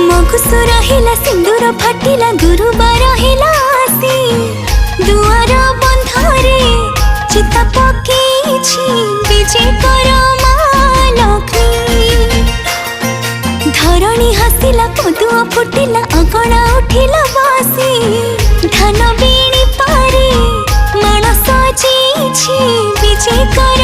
मगुसु रहिला सिंदूर फाटिला गुरुबार हिला आसी दुआर बंधरे चिता पकेछि विजय कर माँ लक्ष्मी। धरणी हसिला पदुआ फुटिला अगणा उठिला बासी धान बीणी पारे मानस सजिछि विजय कर